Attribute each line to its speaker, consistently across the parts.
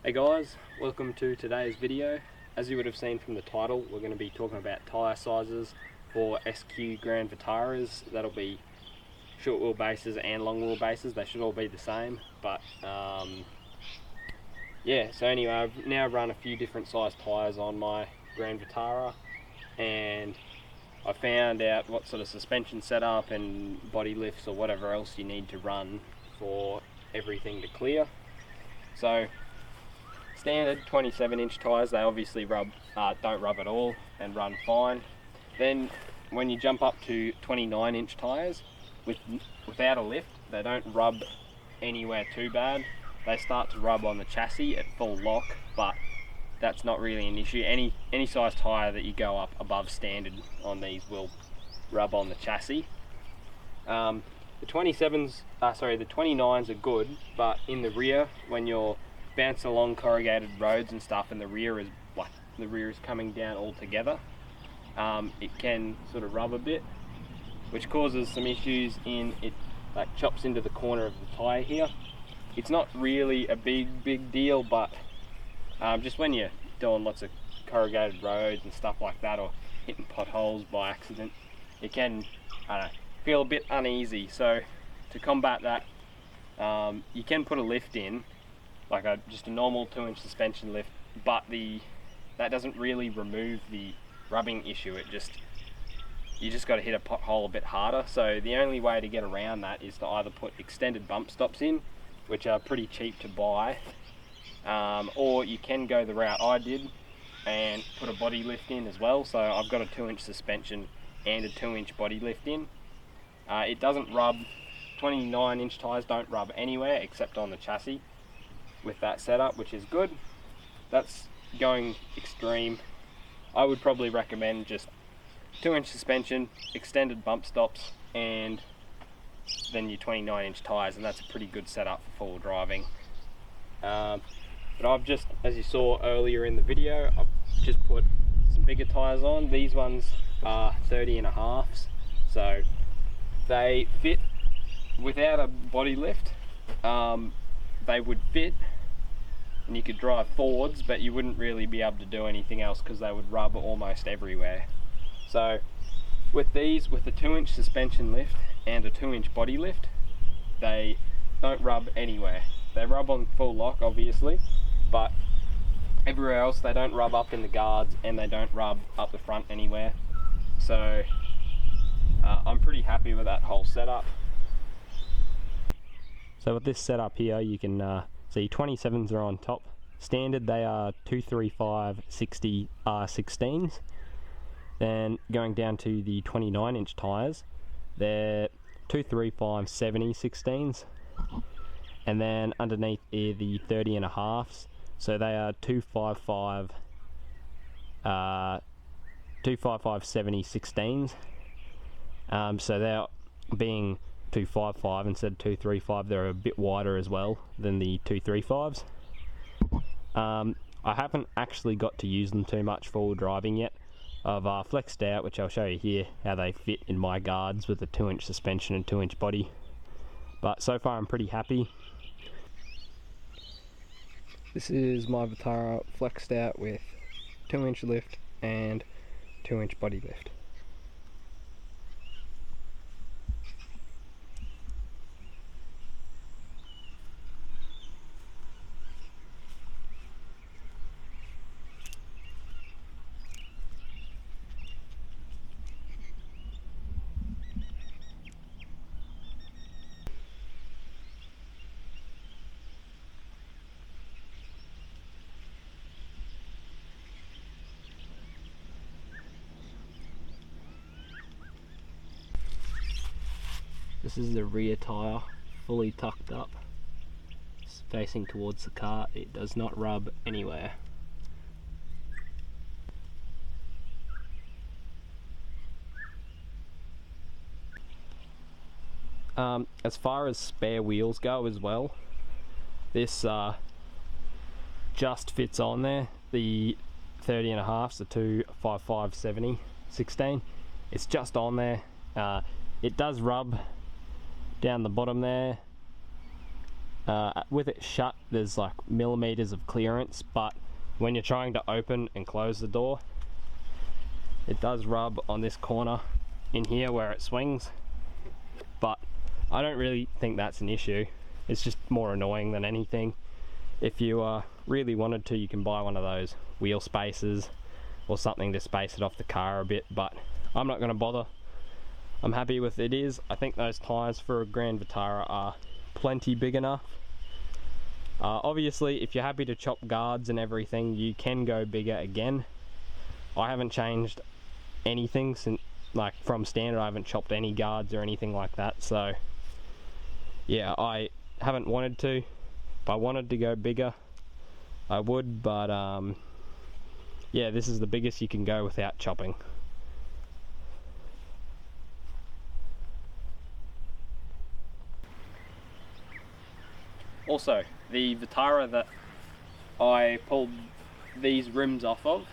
Speaker 1: Hey guys, welcome to today's video. As you would have seen from the title, we're going to be talking about tyre sizes for SQ Grand Vitaras. That'll be short wheelbases and long wheelbases. They should all be the same, but yeah, so anyway, I've now run a few different size tyres on my Grand Vitara, and I found out what sort of suspension setup and body lifts or whatever else you need to run for everything to clear. So standard 27-inch tyres, they obviously don't rub at all and run fine. Then when you jump up to 29-inch tyres without a lift, they don't rub anywhere too bad. They start to rub on the chassis at full lock, but that's not really an issue. Any size tyre that you go up above standard on these will rub on the chassis. The 29s are good, but in the rear, when you're bouncing along corrugated roads and stuff, and the rear is coming down all together, it can sort of rub a bit, which causes some issues in it. Like chops into the corner of the tyre here. It's not really a big deal, but just when you're doing lots of corrugated roads and stuff like that, or hitting potholes by accident, it can, feel a bit uneasy. So to combat that, you can put a lift in, like just a normal 2-inch suspension lift, but that doesn't really remove the rubbing issue. You just got to hit a pothole a bit harder. So the only way to get around that is to either put extended bump stops in, which are pretty cheap to buy, or you can go the route I did and put a body lift in as well. So I've got a 2-inch suspension and a 2-inch body lift in. It doesn't rub. 29-inch tyres don't rub anywhere except on the chassis with that setup, which is good. That's going extreme. I would probably recommend just 2-inch suspension, extended bump stops, and then your 29-inch tyres, and that's a pretty good setup for full driving. But I've just, as you saw earlier in the video, I've just put some bigger tyres on. These ones are 30.5s, so they fit without a body lift. They would fit and you could drive forwards, but you wouldn't really be able to do anything else because they would rub almost everywhere. So with these, with the 2-inch suspension lift and a 2-inch body lift, they don't rub anywhere. They rub on full lock obviously, but everywhere else they don't rub up in the guards and they don't rub up the front anywhere. So I'm pretty happy with that whole setup. So with this setup here, you can see 27s are on top. Standard, they are 235/60 R16s. Then going down to the 29-inch tyres, they're 235/70 16s. And then underneath are the 30.5s, so they are 255/70 16s. So they're being 255 instead of 235, they're a bit wider as well than the 235s. I haven't actually got to use them too much for driving yet. I've flexed out, which I'll show you here, how they fit in my guards with a 2-inch suspension and 2-inch body. But so far I'm pretty happy. This is my Vitara flexed out with 2-inch lift and 2-inch body lift. This is the rear tyre, fully tucked up. It's facing towards the car. It does not rub anywhere. As far as spare wheels go as well, this just fits on there. The 30.5s, the 255/70 16. It's just on there. It does rub down the bottom there, with it shut, there's like millimeters of clearance, but when you're trying to open and close the door, it does rub on this corner in here where it swings, but I don't really think that's an issue. It's just more annoying than anything. If you really wanted to, you can buy one of those wheel spacers or something to space it off the car a bit, but I'm not going to bother. I'm happy with it is. I think those tyres for a Grand Vitara are plenty big enough. Obviously, if you're happy to chop guards and everything, you can go bigger again. I haven't changed anything since, like, from standard. I haven't chopped any guards or anything like that, so yeah, I haven't wanted to. If I wanted to go bigger, I would, but yeah, this is the biggest you can go without chopping. Also, the Vitara that I pulled these rims off of,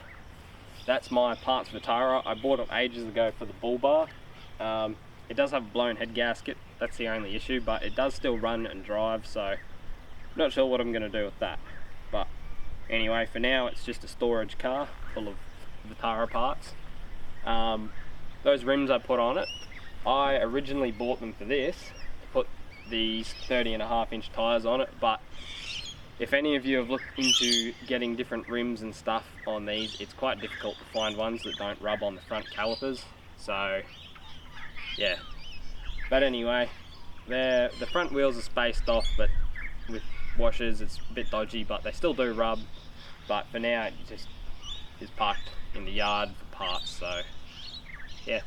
Speaker 1: that's my parts Vitara. I bought it ages ago for the bull bar. It does have a blown head gasket, that's the only issue, but it does still run and drive, so I'm not sure what I'm going to do with that. But anyway, for now it's just a storage car full of Vitara parts. Those rims I put on it, I originally bought them for this, to put these 30.5-inch tyres on it, but if any of you have looked into getting different rims and stuff on these, it's quite difficult to find ones that don't rub on the front calipers, so yeah. But anyway, the front wheels are spaced off, but with washers it's a bit dodgy, but they still do rub. But for now it just is parked in the yard for parts, so yeah.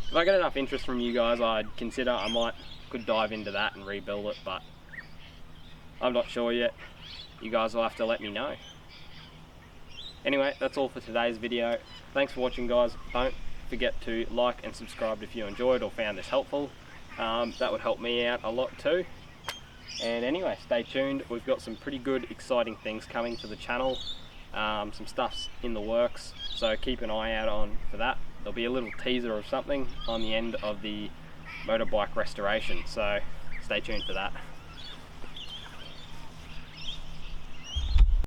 Speaker 1: If I get enough interest from you guys, I'd consider could dive into that and rebuild it, but I'm not sure yet. You guys will have to let me know. Anyway, that's all for today's video. Thanks for watching, guys. Don't forget to like and subscribe if you enjoyed or found this helpful. That would help me out a lot too. And anyway, stay tuned. We've got some pretty good, exciting things coming to the channel. Some stuff's in the works, so keep an eye out for that. There'll be a little teaser of something on the end of the motorbike restoration, so stay tuned for that.